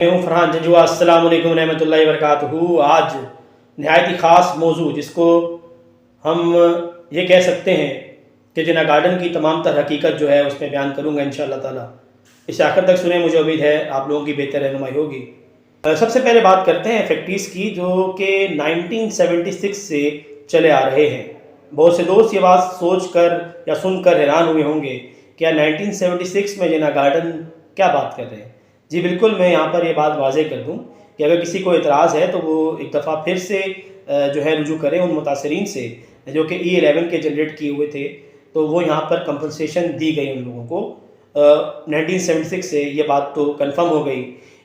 میں ہوں فرحان جنجوا۔ السلام علیکم ورحمۃ اللہ وبرکاتہ۔ آج نہایت ہی خاص موضوع جس کو ہم یہ کہہ سکتے ہیں کہ جنا گارڈن کی تمام تر حقیقت جو ہے اس میں بیان کروں گا انشاءاللہ تعالی۔ اس آخر تک سنیں، مجھے امید ہے آپ لوگوں کی بہتر رہنمائی ہوگی۔ سب سے پہلے بات کرتے ہیں فیکٹریز کی جو کہ 1976 سے چلے آ رہے ہیں۔ بہت سے دوست یہ بات سوچ کر یا سن کر حیران ہوئے ہوں گے کہ 1976 میں جنا گارڈن کیا بات کر رہے ہیں۔ جی بالکل، میں یہاں پر یہ بات واضح کر دوں کہ اگر کسی کو اعتراض ہے تو وہ ایک دفعہ پھر سے جو ہے رجوع کریں ان متاثرین سے جو کہ E11 کے جنریٹ کیے ہوئے تھے، تو وہ یہاں پر کمپنسیشن دی گئی ان لوگوں کو۔ 1976 سے یہ بات تو کنفرم ہو گئی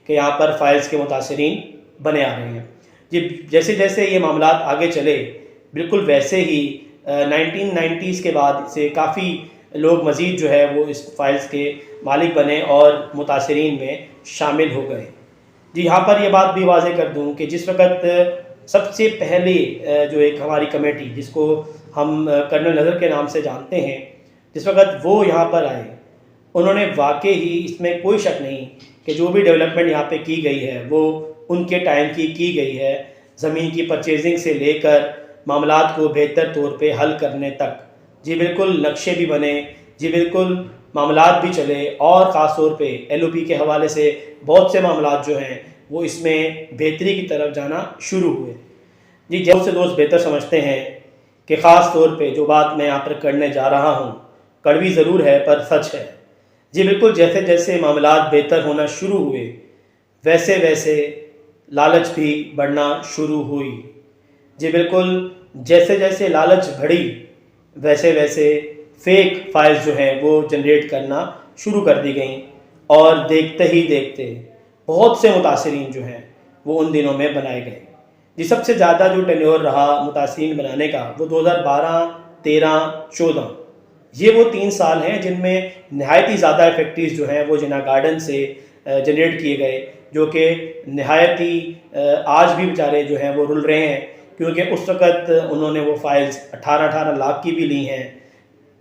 کہ یہاں پر فائلز کے متاثرین بنے آ رہے ہیں۔ جی جیسے جیسے یہ معاملات آگے چلے، بالکل ویسے ہی 1990s کے بعد سے کافی لوگ مزید جو ہے وہ اس فائلز کے مالک بنے اور متاثرین میں شامل ہو گئے۔ جی یہاں پر یہ بات بھی واضح کر دوں کہ جس وقت سب سے پہلے جو ایک ہماری کمیٹی جس کو ہم کرنل نظر کے نام سے جانتے ہیں، جس وقت وہ یہاں پر آئے، انہوں نے واقعی ہی اس میں کوئی شک نہیں کہ جو بھی ڈیولپمنٹ یہاں پہ کی گئی ہے وہ ان کے ٹائم کی گئی ہے، زمین کی پرچیزنگ سے لے کر معاملات کو بہتر طور پہ حل کرنے تک۔ جی بالکل، نقشے بھی بنے، جی بالکل معاملات بھی چلے، اور خاص طور پہ LOP کے حوالے سے بہت سے معاملات جو ہیں وہ اس میں بہتری کی طرف جانا شروع ہوئے۔ جی بہت سے دوست بہتر سمجھتے ہیں کہ خاص طور پہ جو بات میں یہاں پر کرنے جا رہا ہوں کڑوی ضرور ہے پر سچ ہے۔ جی بالکل، جیسے جیسے معاملات بہتر ہونا شروع ہوئے ویسے ویسے لالچ بھی بڑھنا شروع ہوئی۔ جی بالکل، جیسے جیسے لالچ بڑھی ویسے ویسے فیک فائلز جو ہیں وہ جنریٹ کرنا شروع کر دی گئیں، اور دیکھتے ہی دیکھتے بہت سے متاثرین جو ہیں وہ ان دنوں میں بنائے گئے۔ جی سب سے زیادہ جو ٹینیور رہا متاثرین بنانے کا وہ 2012، 13، 14 یہ وہ 3 سال ہیں جن میں نہایت ہی زیادہ فیکٹریز جو ہیں وہ جنا گارڈن سے جنریٹ کیے گئے، جو کہ نہایت ہی آج بھی بیچارے جو ہیں وہ رل رہے ہیں، کیونکہ اس وقت انہوں نے وہ فائلز 18 لاکھ کی بھی لی ہیں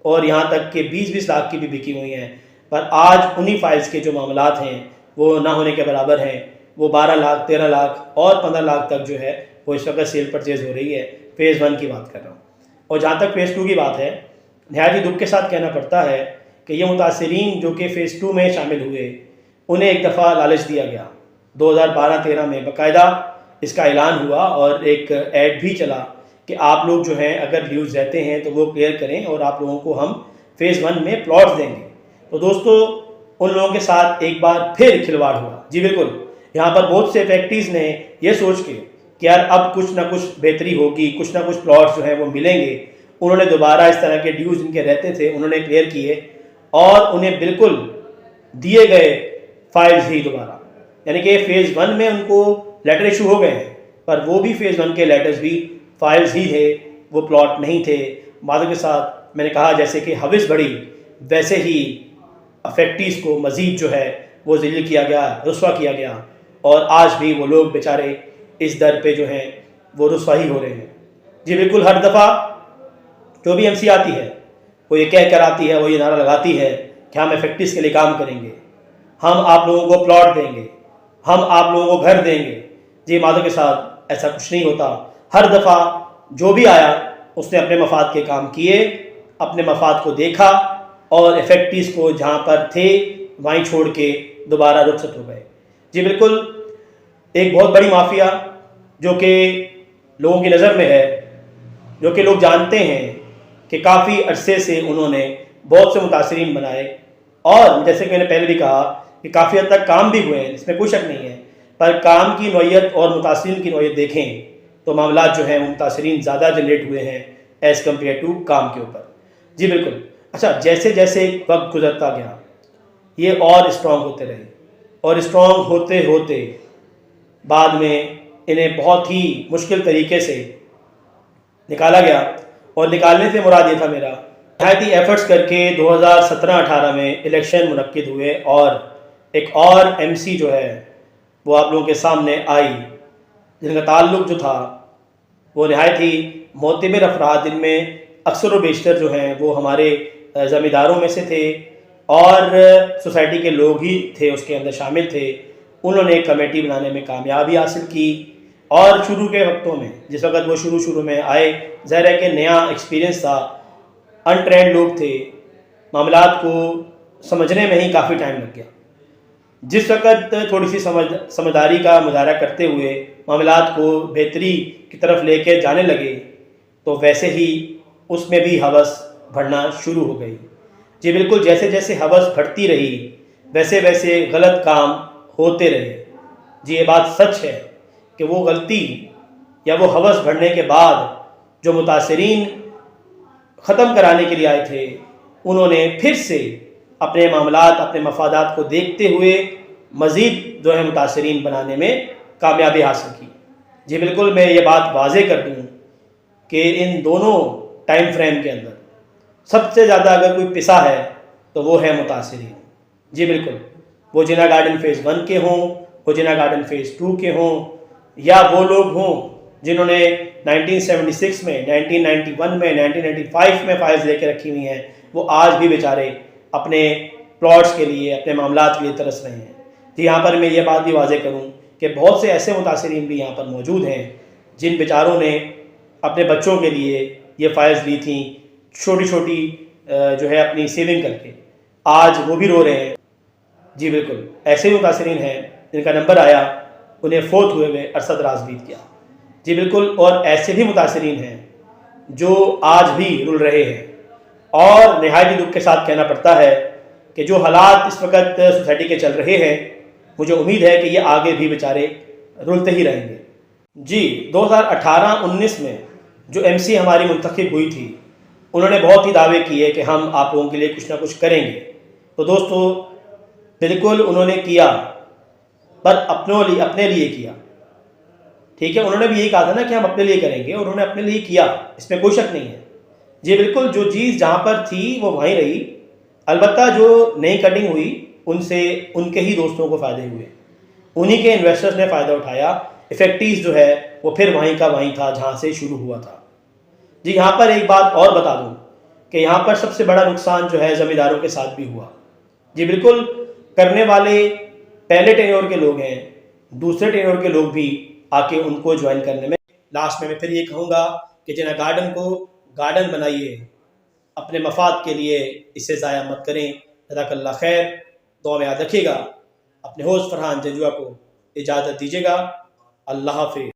اور یہاں تک کہ 20 لاکھ کی بھی بکی ہوئی ہیں، پر آج انہی فائلز کے جو معاملات ہیں وہ نہ ہونے کے برابر ہیں۔ وہ 12 لاکھ، 13 لاکھ اور 15 لاکھ تک جو ہے وہ اس وقت سیل پرچیز ہو رہی ہے۔ فیز 1 کی بات کر رہا ہوں، اور جہاں تک فیز 2 کی بات ہے، نہایت ہی دکھ کے ساتھ کہنا پڑتا ہے کہ یہ متاثرین جو کہ فیز 2 میں شامل ہوئے انہیں ایک دفعہ لالچ دیا گیا۔ 2012-13 میں باقاعدہ اس کا اعلان ہوا اور ایک ایڈ بھی چلا کہ آپ لوگ جو ہیں اگر ڈیوز رہتے ہیں تو وہ کلیئر کریں اور آپ لوگوں کو ہم فیز 1 میں پلاٹس دیں گے۔ تو دوستو ان لوگوں کے ساتھ ایک بار پھر کھلواڑ ہوا۔ جی بالکل، یہاں پر بہت سے فیکٹریز نے یہ سوچ کے کہ یار اب کچھ نہ کچھ بہتری ہوگی، کچھ نہ کچھ پلاٹس جو ہیں وہ ملیں گے، انہوں نے دوبارہ اس طرح کے ڈیوز ان کے رہتے تھے انہوں نے کلیئر کیے، اور انہیں بالکل دیے گئے فائلز ہی دوبارہ، یعنی کہ فیز 1 میں ان کو لیٹر ایشو ہو گئے ہیں، پر وہ بھی فیز 1 کے لیٹرز بھی فائلز ہی تھے، وہ پلاٹ نہیں تھے۔ باتوں کے ساتھ میں نے کہا جیسے کہ ہوس بڑھی ویسے ہی فیکٹریز کو مزید جو ہے وہ ذلیل کیا گیا، رسوا کیا گیا، اور آج بھی وہ لوگ بیچارے اس در پہ جو ہیں وہ رسوا ہی ہو رہے ہیں۔ جی بالکل، ہر دفعہ جو بھی MC آتی ہے وہ یہ کہہ کر آتی ہے، وہ یہ نعرہ لگاتی ہے کہ ہم فیکٹریز کے لیے کام کریں گے، ہم آپ لوگوں کو پلاٹ دیں گے، ہم آپ لوگوں کو گھر دیں گے۔ جی باتوں کے ساتھ ایسا کچھ نہیں ہوتا۔ ہر دفعہ جو بھی آیا اس نے اپنے مفاد کے کام کیے، اپنے مفاد کو دیکھا، اور فیکٹریز کو جہاں پر تھے وہیں چھوڑ کے دوبارہ رخصت ہو گئے۔ جی بالکل، ایک بہت بڑی مافیا جو کہ لوگوں کی نظر میں ہے، جو کہ لوگ جانتے ہیں کہ کافی عرصے سے انہوں نے بہت سے متاثرین بنائے، اور جیسے کہ میں نے پہلے بھی کہا کہ کافی حد تک کام بھی ہوئے ہیں، اس میں کوئی شک نہیں ہے، پر کام کی نوعیت اور متاثرین کی نوعیت دیکھیں تو معاملات جو ہیں متاثرین زیادہ جنریٹ ہوئے ہیں ایز کمپیئر ٹو کام کے اوپر۔ جی بالکل، اچھا جیسے جیسے وقت گزرتا گیا یہ اور اسٹرانگ ہوتے رہے، اور اسٹرانگ ہوتے ہوتے بعد میں انہیں بہت ہی مشکل طریقے سے نکالا گیا، اور نکالنے سے مراد یہ تھا میرا نہایت ہی ایفرٹس کر کے 2017-18 میں الیکشن منعقد ہوئے، اور ایک اور MC جو ہے وہ آپ لوگوں کے سامنے آئی، جن کا تعلق جو تھا وہ نہایت ہی معتبر افراد، جن میں اکثر و بیشتر جو ہیں وہ ہمارے زمینداروں میں سے تھے، اور سوسائٹی کے لوگ ہی تھے اس کے اندر شامل تھے، انہوں نے ایک کمیٹی بنانے میں کامیابی حاصل کی، اور شروع کے وقتوں میں جس وقت وہ شروع میں آئے، ظاہر ہے کہ نیا ایکسپیرینس تھا، انٹرینڈ لوگ تھے، معاملات کو سمجھنے میں ہی کافی ٹائم لگ گیا۔ جس وقت تھوڑی سی سمجھداری کا مظاہرہ کرتے ہوئے معاملات کو بہتری کی طرف لے کے جانے لگے، تو ویسے ہی اس میں بھی ہوس بڑھنا شروع ہو گئی۔ جی بالکل، جیسے جیسے ہوس بڑھتی رہی ویسے ویسے غلط کام ہوتے رہے۔ جی یہ بات سچ ہے کہ وہ غلطی یا وہ ہوس بڑھنے کے بعد جو متاثرین ختم کرانے کے لیے آئے تھے، انہوں نے پھر سے اپنے معاملات، اپنے مفادات کو دیکھتے ہوئے مزید جو ہے متاثرین بنانے میں کامیابی حاصل کی۔ جی بالکل، میں یہ بات واضح کر دوں کہ ان دونوں ٹائم فریم کے اندر سب سے زیادہ اگر کوئی پسا ہے تو وہ ہے متاثرین۔ جی بالکل، وہ جناح گارڈن فیز 1 کے ہوں، وہ جناح گارڈن فیز 2 کے ہوں، یا وہ لوگ ہوں جنہوں نے 1976 میں، 1991 میں، 1995 میں فائلز لے کے رکھی ہوئی ہیں، وہ آج بھی بیچارے اپنے پلاٹس کے لیے، اپنے معاملات کے لیے ترس رہے ہیں۔ جی یہاں پر میں یہ بات بھی واضح کروں کہ بہت سے ایسے متاثرین بھی یہاں پر موجود ہیں جن بیچاروں نے اپنے بچوں کے لیے یہ فائلز لی تھیں، چھوٹی چھوٹی جو ہے اپنی سیونگ کر کے، آج وہ بھی رو رہے ہیں۔ جی بالکل، ایسے بھی متاثرین ہیں جن کا نمبر آیا، انہیں فوت ہوئے عرصہ دراز بیت گیا۔ جی بالکل، اور ایسے بھی متاثرین ہیں جو آج بھی رل رہے ہیں، اور نہایت ہی دکھ کے ساتھ کہنا پڑتا ہے کہ جو حالات اس وقت سوسائٹی کے چل رہے ہیں، مجھے امید ہے کہ یہ آگے بھی بیچارے رلتے ہی رہیں گے۔ جی 2018-19 میں جو MC ہماری منتخب ہوئی تھی، انہوں نے بہت ہی دعوے کیے کہ ہم آپ لوگوں کے لیے کچھ نہ کچھ کریں گے۔ تو دوستو بالکل انہوں نے کیا، پر اپنے لیے کیا، ٹھیک ہے، انہوں نے بھی یہی کہا تھا نا کہ ہم اپنے لیے کریں گے، اور انہوں نے اپنے لیے کیا، اس میں کوئی شک نہیں ہے۔ جی بالکل، جو چیز جہاں پر تھی وہ وہیں رہی، البتہ جو نئی کٹنگ ہوئی ان سے ان کے ہی دوستوں کو فائدے ہوئے، انہی کے انویسٹرز نے فائدہ اٹھایا، افیکٹیز جو ہے وہ پھر وہیں کا وہیں تھا جہاں سے شروع ہوا تھا۔ جی یہاں پر ایک بات اور بتا دوں کہ یہاں پر سب سے بڑا نقصان جو ہے زمینداروں کے ساتھ بھی ہوا۔ جی بالکل، کرنے والے پہلے ٹینیور کے لوگ ہیں، دوسرے ٹینیور کے لوگ بھی آ کے ان کو جوائن کرنے میں۔ لاسٹ میں پھر یہ کہوں گا کہ جناح گارڈن کو گارڈن بنائیے، اپنے مفاد کے لیے اسے ضائع مت کریں۔ جزاک اللہ خیر، دعا میں یاد رکھیے گا۔ اپنے ہوسٹ فرحان جنجوعہ کو اجازت دیجیے گا۔ اللہ حافظ۔